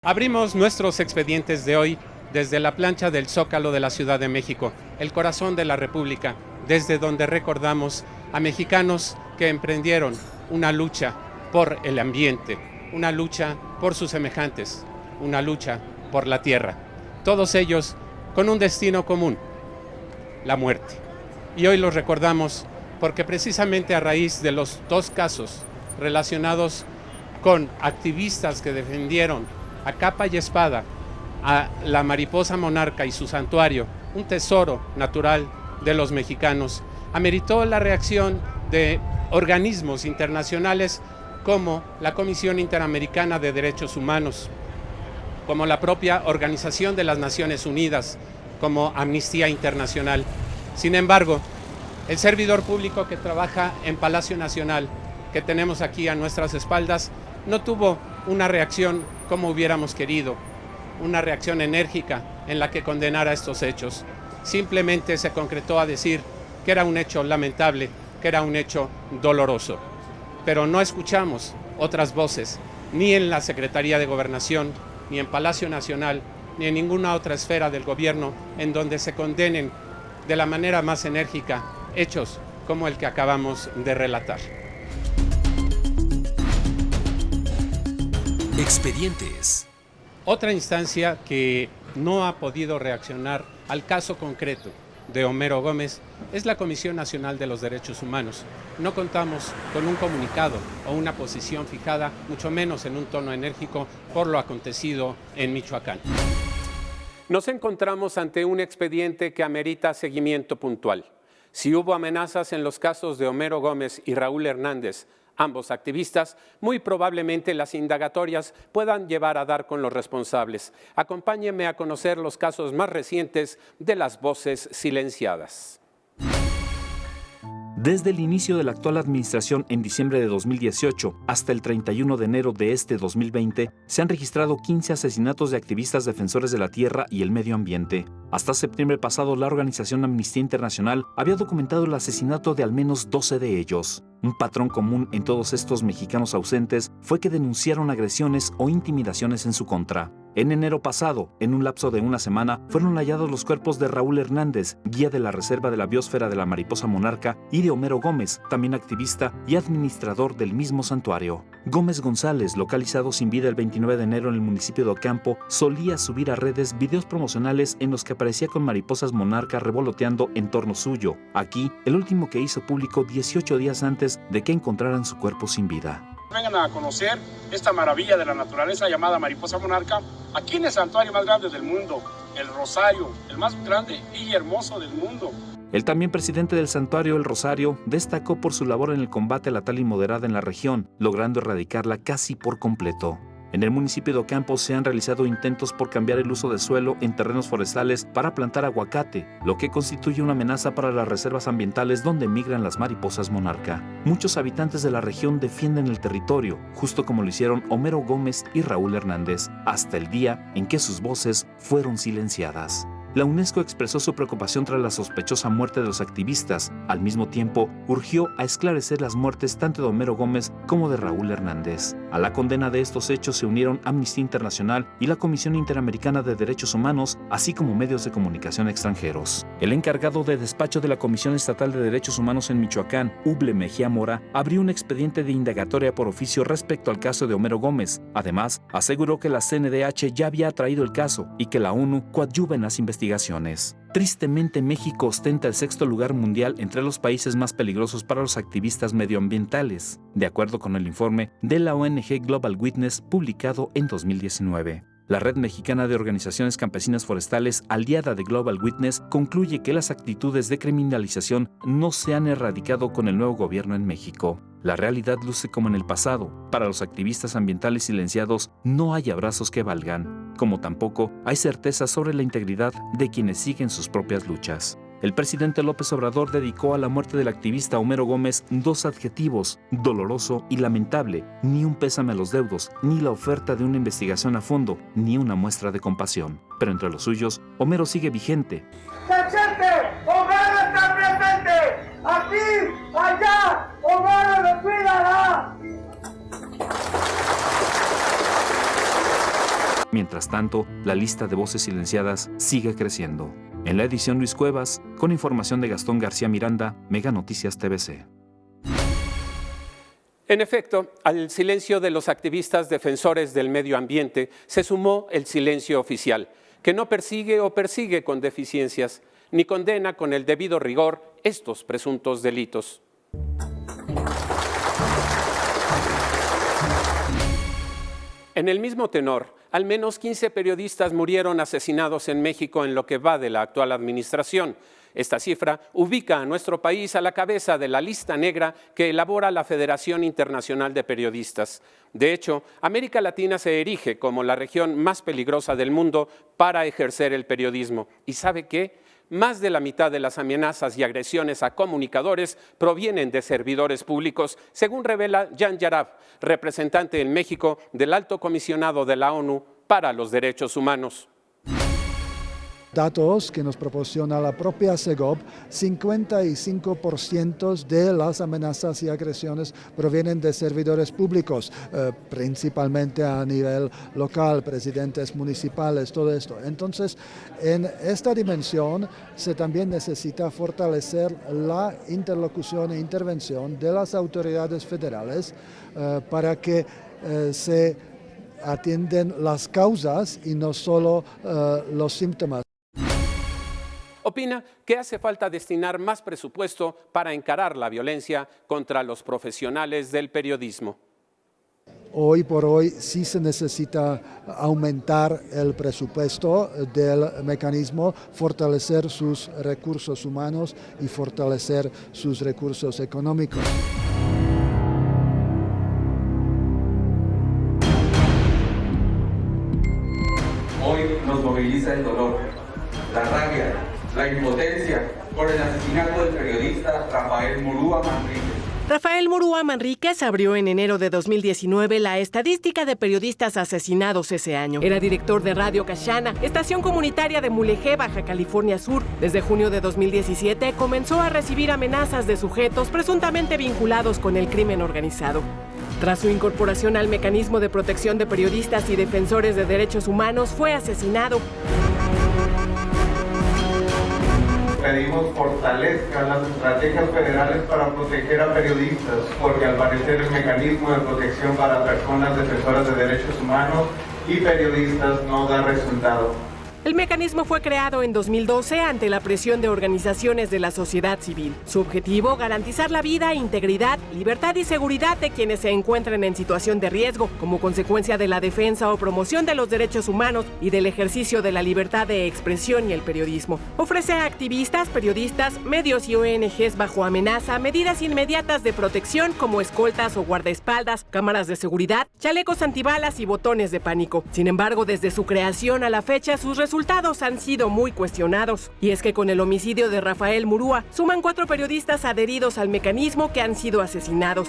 Abrimos nuestros expedientes de hoy desde la plancha del Zócalo de la Ciudad de México, el corazón de la República, desde donde recordamos a mexicanos que emprendieron una lucha por el ambiente, una lucha por sus semejantes, una lucha por la tierra. Todos ellos con un destino común, la muerte. Y hoy los recordamos porque precisamente a raíz de los dos casos relacionados con activistas que defendieron a capa y espada a la mariposa monarca y su santuario, un tesoro natural de los mexicanos, ameritó la reacción de organismos internacionales como la Comisión Interamericana de Derechos Humanos, como la propia Organización de las Naciones Unidas, como Amnistía Internacional. Sin embargo, el servidor público que trabaja en Palacio Nacional, que tenemos aquí a nuestras espaldas, no tuvo una reacción como hubiéramos querido, una reacción enérgica en la que condenara estos hechos. Simplemente se concretó a decir que era un hecho lamentable, que era un hecho doloroso. Pero no escuchamos otras voces, ni en la Secretaría de Gobernación, ni en Palacio Nacional, ni en ninguna otra esfera del gobierno en donde se condenen de la manera más enérgica hechos como el que acabamos de relatar. Expedientes. Otra instancia que no ha podido reaccionar al caso concreto de Homero Gómez es la Comisión Nacional de los Derechos Humanos. No contamos con un comunicado o una posición fijada, mucho menos en un tono enérgico, por lo acontecido en Michoacán. Nos encontramos ante un expediente que amerita seguimiento puntual. Si hubo amenazas en los casos de Homero Gómez y Raúl Hernández, ambos activistas, muy probablemente las indagatorias puedan llevar a dar con los responsables. Acompáñenme a conocer los casos más recientes de las voces silenciadas. Desde el inicio de la actual administración en diciembre de 2018 hasta el 31 de enero de este 2020, se han registrado 15 asesinatos de activistas defensores de la tierra y el medio ambiente. Hasta septiembre pasado, la organización Amnistía Internacional había documentado el asesinato de al menos 12 de ellos. Un patrón común en todos estos mexicanos ausentes fue que denunciaron agresiones o intimidaciones en su contra. En enero pasado, en un lapso de una semana, fueron hallados los cuerpos de Raúl Hernández, guía de la Reserva de la Biosfera de la Mariposa Monarca, y de Homero Gómez, también activista y administrador del mismo santuario. Gómez González, localizado sin vida el 29 de enero en el municipio de Ocampo, solía subir a redes videos promocionales en los que aparecía con mariposas monarca revoloteando en torno suyo. Aquí, el último que hizo público 18 días antes de que encontraran su cuerpo sin vida. Vengan a conocer esta maravilla de la naturaleza llamada mariposa monarca, aquí en el santuario más grande del mundo, el Rosario, el más grande y hermoso del mundo. El también presidente del santuario El Rosario destacó por su labor en el combate a la tala inmoderada en la región, logrando erradicarla casi por completo. En el municipio de Ocampo se han realizado intentos por cambiar el uso de suelo en terrenos forestales para plantar aguacate, lo que constituye una amenaza para las reservas ambientales donde migran las mariposas monarca. Muchos habitantes de la región defienden el territorio, justo como lo hicieron Homero Gómez y Raúl Hernández, hasta el día en que sus voces fueron silenciadas. La UNESCO expresó su preocupación tras la sospechosa muerte de los activistas. Al mismo tiempo, urgió a esclarecer las muertes tanto de Homero Gómez como de Raúl Hernández. A la condena de estos hechos se unieron Amnistía Internacional y la Comisión Interamericana de Derechos Humanos, así como medios de comunicación extranjeros. El encargado de despacho de la Comisión Estatal de Derechos Humanos en Michoacán, Uble Mejía Mora, abrió un expediente de indagatoria por oficio respecto al caso de Homero Gómez. Además, aseguró que la CNDH ya había traído el caso y que la ONU coadyuva en las investigaciones. Tristemente, México ostenta el 6º lugar mundial entre los países más peligrosos para los activistas medioambientales, de acuerdo con el informe de la ONG Global Witness publicado en 2019. La Red Mexicana de Organizaciones Campesinas Forestales, aliada de Global Witness, concluye que las actitudes de criminalización no se han erradicado con el nuevo gobierno en México. La realidad luce como en el pasado. Para los activistas ambientales silenciados no hay abrazos que valgan, como tampoco hay certeza sobre la integridad de quienes siguen sus propias luchas. El presidente López Obrador dedicó a la muerte del activista Homero Gómez 2 adjetivos: doloroso y lamentable. Ni un pésame a los deudos, ni la oferta de una investigación a fondo, ni una muestra de compasión. Pero entre los suyos, Homero sigue vigente. ¡Presente! ¡Homero está presente! ¡Aquí! ¡Allá! ¡Homero nos cuidará! Mientras tanto, la lista de voces silenciadas sigue creciendo. En la edición Luis Cuevas, con información de Gastón García Miranda, Mega Noticias TVC. En efecto, al silencio de los activistas defensores del medio ambiente se sumó el silencio oficial, que no persigue o persigue con deficiencias, ni condena con el debido rigor estos presuntos delitos. En el mismo tenor, al menos 15 periodistas murieron asesinados en México en lo que va de la actual administración. Esta cifra ubica a nuestro país a la cabeza de la lista negra que elabora la Federación Internacional de Periodistas. De hecho, América Latina se erige como la región más peligrosa del mundo para ejercer el periodismo. ¿Y sabe qué? Más de la mitad de las amenazas y agresiones a comunicadores provienen de servidores públicos, según revela Jan Yarab, representante en México del Alto Comisionado de la ONU para los Derechos Humanos. Datos que nos proporciona la propia Segov, 55% de las amenazas y agresiones provienen de servidores públicos, principalmente a nivel local, presidentes municipales, todo esto. Entonces, en esta dimensión se también necesita fortalecer la interlocución e intervención de las autoridades federales para que se atienden las causas y no solo los síntomas. Opina que hace falta destinar más presupuesto para encarar la violencia contra los profesionales del periodismo. Hoy por hoy sí se necesita aumentar el presupuesto del mecanismo, fortalecer sus recursos humanos y fortalecer sus recursos económicos. Hoy nos moviliza el dolor, la rabia, la impotencia por el asesinato del periodista Rafael Murúa Manríquez. Rafael Murúa Manríquez abrió en enero de 2019 la estadística de periodistas asesinados ese año. Era director de Radio Caxana, estación comunitaria de Mulegé, Baja California Sur. Desde junio de 2017 comenzó a recibir amenazas de sujetos presuntamente vinculados con el crimen organizado. Tras su incorporación al mecanismo de protección de periodistas y defensores de derechos humanos, fue asesinado. Pedimos fortalezcan las estrategias federales para proteger a periodistas, porque al parecer el mecanismo de protección para personas defensoras de derechos humanos y periodistas no da resultado. El mecanismo fue creado en 2012 ante la presión de organizaciones de la sociedad civil. Su objetivo, garantizar la vida, integridad, libertad y seguridad de quienes se encuentren en situación de riesgo, como consecuencia de la defensa o promoción de los derechos humanos y del ejercicio de la libertad de expresión y el periodismo. Ofrece a activistas, periodistas, medios y ONGs bajo amenaza medidas inmediatas de protección como escoltas o guardaespaldas, cámaras de seguridad, chalecos antibalas y botones de pánico. Sin embargo, desde su creación a la fecha, sus resultados han sido muy cuestionados. Y es que con el homicidio de Rafael Murúa, suman 4 periodistas adheridos al mecanismo que han sido asesinados.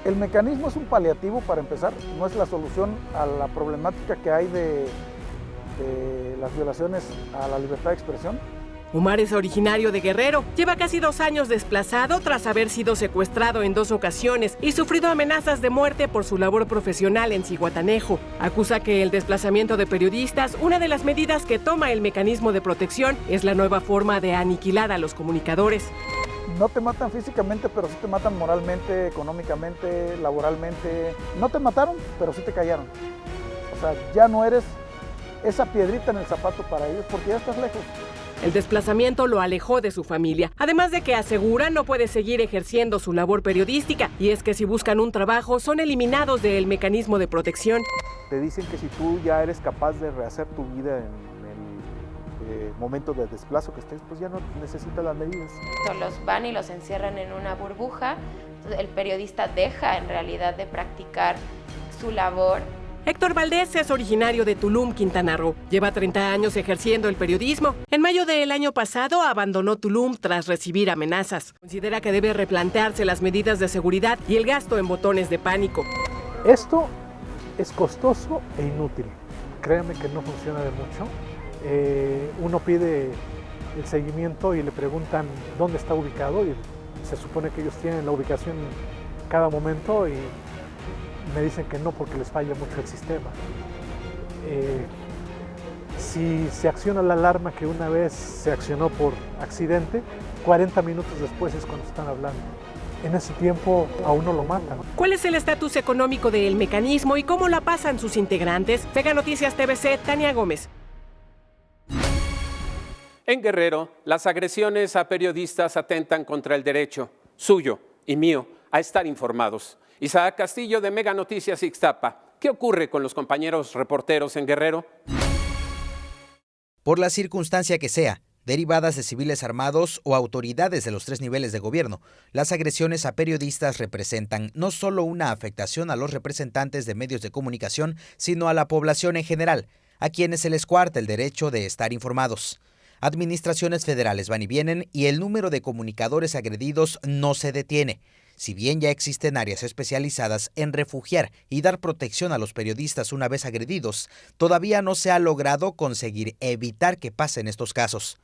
El mecanismo es un paliativo para empezar, no es la solución a la problemática que hay de las violaciones a la libertad de expresión. Omar es originario de Guerrero, lleva casi 2 años desplazado tras haber sido secuestrado en 2 ocasiones y sufrido amenazas de muerte por su labor profesional en Zihuatanejo. Acusa que el desplazamiento de periodistas, una de las medidas que toma el mecanismo de protección, es la nueva forma de aniquilar a los comunicadores. No te matan físicamente, pero sí te matan moralmente, económicamente, laboralmente. No te mataron, pero sí te callaron. O sea, ya no eres esa piedrita en el zapato para ellos porque ya estás lejos. El desplazamiento lo alejó de su familia, además de que asegura no puede seguir ejerciendo su labor periodística, y es que si buscan un trabajo son eliminados del mecanismo de protección. Te dicen que si tú ya eres capaz de rehacer tu vida en el momento de desplazo que estés, pues ya no necesitas las medidas. Los van y los encierran en una burbuja, entonces el periodista deja en realidad de practicar su labor. Héctor Valdés es originario de Tulum, Quintana Roo. Lleva 30 años ejerciendo el periodismo. En mayo del año pasado abandonó Tulum tras recibir amenazas. Considera que debe replantearse las medidas de seguridad y el gasto en botones de pánico. Esto es costoso e inútil. Créanme que no funciona de mucho. Uno pide el seguimiento y le preguntan dónde está ubicado y se supone que ellos tienen la ubicación cada momento y me dicen que no porque les falla mucho el sistema. Si se acciona la alarma que una vez se accionó por accidente, 40 minutos después es cuando están hablando. En ese tiempo a uno lo matan. ¿Cuál es el estatus económico del mecanismo y cómo la pasan sus integrantes? Mega Noticias TVC, Tania Gómez. En Guerrero, las agresiones a periodistas atentan contra el derecho, suyo y mío, a estar informados. Isaac Castillo, de Mega Noticias Ixtapa. ¿Qué ocurre con los compañeros reporteros en Guerrero? Por la circunstancia que sea, derivadas de civiles armados o autoridades de los 3 niveles de gobierno, las agresiones a periodistas representan no solo una afectación a los representantes de medios de comunicación, sino a la población en general, a quienes se les coarta el derecho de estar informados. Administraciones federales van y vienen y el número de comunicadores agredidos no se detiene. Si bien ya existen áreas especializadas en refugiar y dar protección a los periodistas una vez agredidos, todavía no se ha logrado conseguir evitar que pasen estos casos.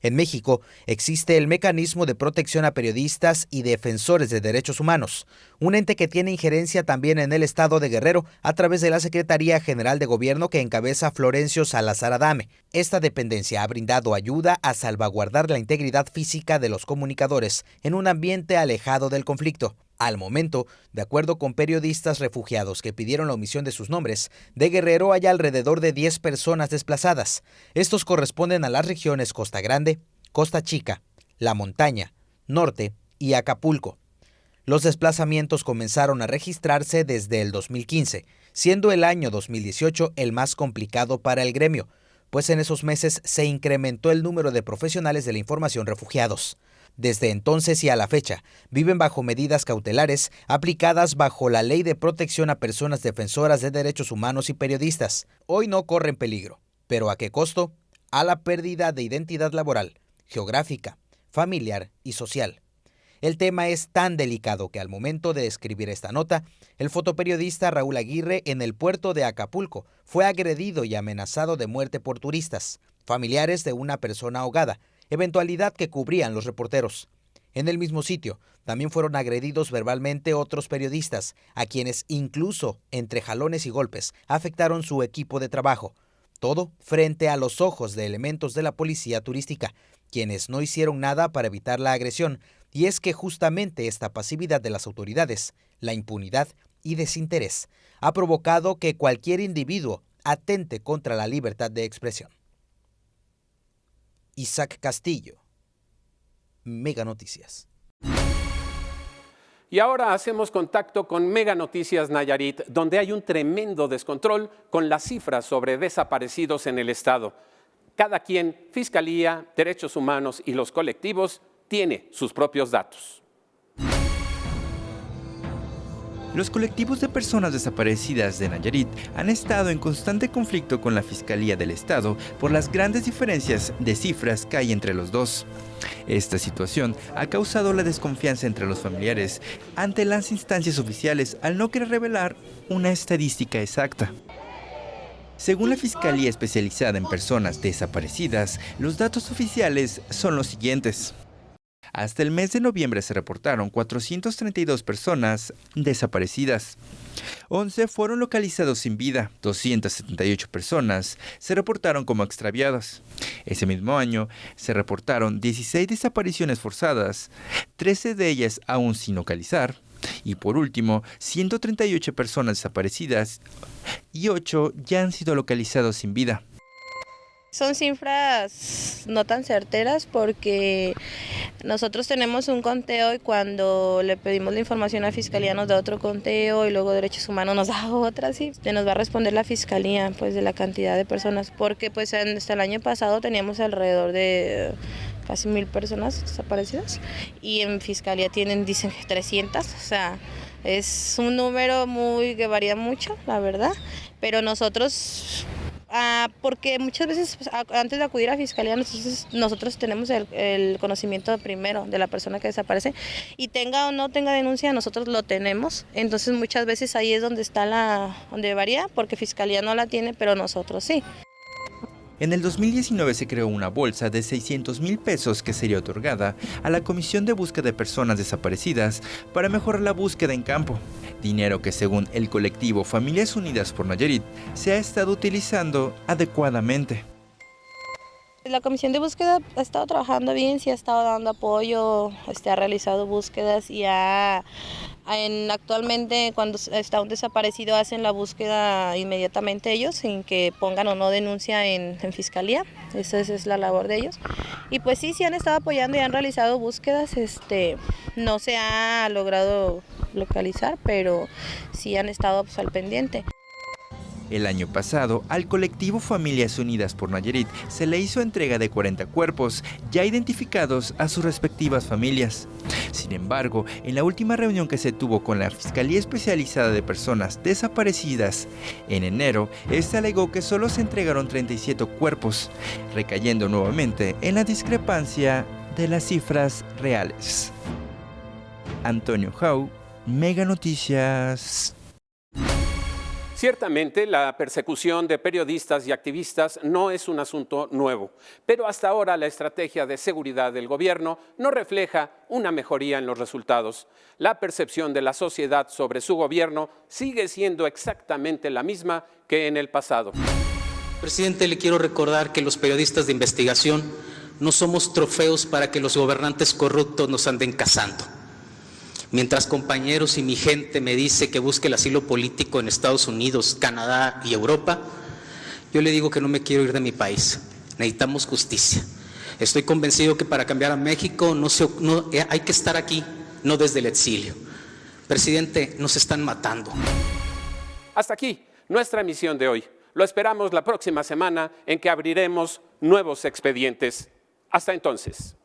En México existe el Mecanismo de Protección a Periodistas y Defensores de Derechos Humanos, un ente que tiene injerencia también en el estado de Guerrero a través de la Secretaría General de Gobierno que encabeza Florencio Salazar Adame. Esta dependencia ha brindado ayuda a salvaguardar la integridad física de los comunicadores en un ambiente alejado del conflicto. Al momento, de acuerdo con periodistas refugiados que pidieron la omisión de sus nombres, de Guerrero hay alrededor de 10 personas desplazadas. Estos corresponden a las regiones Costa Grande, Costa Chica, La Montaña, Norte y Acapulco. Los desplazamientos comenzaron a registrarse desde el 2015, siendo el año 2018 el más complicado para el gremio, pues en esos meses se incrementó el número de profesionales de la información refugiados. Desde entonces y a la fecha, viven bajo medidas cautelares aplicadas bajo la Ley de Protección a Personas Defensoras de Derechos Humanos y Periodistas. Hoy no corren peligro, pero ¿a qué costo? A la pérdida de identidad laboral, geográfica, familiar y social. El tema es tan delicado que al momento de escribir esta nota, el fotoperiodista Raúl Aguirre en el puerto de Acapulco fue agredido y amenazado de muerte por turistas, familiares de una persona ahogada, eventualidad que cubrían los reporteros. En el mismo sitio, también fueron agredidos verbalmente otros periodistas, a quienes incluso, entre jalones y golpes, afectaron su equipo de trabajo. Todo frente a los ojos de elementos de la policía turística, quienes no hicieron nada para evitar la agresión, y es que justamente esta pasividad de las autoridades, la impunidad y desinterés, ha provocado que cualquier individuo atente contra la libertad de expresión. Isaac Castillo, Mega Noticias. Y ahora hacemos contacto con Mega Noticias Nayarit, donde hay un tremendo descontrol con las cifras sobre desaparecidos en el estado. Cada quien, Fiscalía, Derechos Humanos y los colectivos, tiene sus propios datos. Los colectivos de personas desaparecidas de Nayarit han estado en constante conflicto con la Fiscalía del Estado por las grandes diferencias de cifras que hay entre los dos. Esta situación ha causado la desconfianza entre los familiares ante las instancias oficiales al no querer revelar una estadística exacta. Según la Fiscalía especializada en personas desaparecidas, los datos oficiales son los siguientes. Hasta el mes de noviembre se reportaron 432 personas desaparecidas. 11 fueron localizados sin vida. 278 personas se reportaron como extraviadas. Ese mismo año se reportaron 16 desapariciones forzadas, 13 de ellas aún sin localizar. Y por último, 138 personas desaparecidas y 8 ya han sido localizados sin vida. Son cifras no tan certeras porque nosotros tenemos un conteo y cuando le pedimos la información a Fiscalía nos da otro conteo y luego Derechos Humanos nos da otra, sí. Nos va a responder la Fiscalía pues de la cantidad de personas porque pues hasta el año pasado teníamos alrededor de casi 1000 personas desaparecidas y en Fiscalía dicen que 300, o sea, es un número que varía mucho, la verdad, pero nosotros... porque muchas veces antes de acudir a Fiscalía nosotros tenemos el conocimiento primero de la persona que desaparece y tenga o no tenga denuncia, nosotros lo tenemos, entonces muchas veces ahí es donde está donde varía, porque Fiscalía no la tiene, pero nosotros sí. En el 2019 se creó una bolsa de 600,000 pesos que sería otorgada a la Comisión de Búsqueda de Personas Desaparecidas para mejorar la búsqueda en campo. Dinero que, según el colectivo Familias Unidas por Nayarit, se ha estado utilizando adecuadamente. La Comisión de Búsqueda ha estado trabajando bien, sí ha estado dando apoyo, ha realizado búsquedas y actualmente cuando está un desaparecido hacen la búsqueda inmediatamente ellos, sin que pongan o no denuncia en fiscalía. Esa es la labor de ellos. Y pues sí han estado apoyando y han realizado búsquedas. No se ha logrado localizar, pero sí han estado al pendiente. El año pasado, al colectivo Familias Unidas por Nayarit se le hizo entrega de 40 cuerpos, ya identificados a sus respectivas familias. Sin embargo, en la última reunión que se tuvo con la Fiscalía Especializada de Personas Desaparecidas, en enero, esta alegó que solo se entregaron 37 cuerpos, recayendo nuevamente en la discrepancia de las cifras reales. Antonio Jau, Mega Noticias. Ciertamente, la persecución de periodistas y activistas no es un asunto nuevo, pero hasta ahora la estrategia de seguridad del gobierno no refleja una mejoría en los resultados. La percepción de la sociedad sobre su gobierno sigue siendo exactamente la misma que en el pasado. Presidente, le quiero recordar que los periodistas de investigación no somos trofeos para que los gobernantes corruptos nos anden cazando. Mientras compañeros y mi gente me dice que busque el asilo político en Estados Unidos, Canadá y Europa, yo le digo que no me quiero ir de mi país. Necesitamos justicia. Estoy convencido que para cambiar a México hay que estar aquí, no desde el exilio. Presidente, nos están matando. Hasta aquí nuestra emisión de hoy. Lo esperamos la próxima semana en que abriremos nuevos expedientes. Hasta entonces.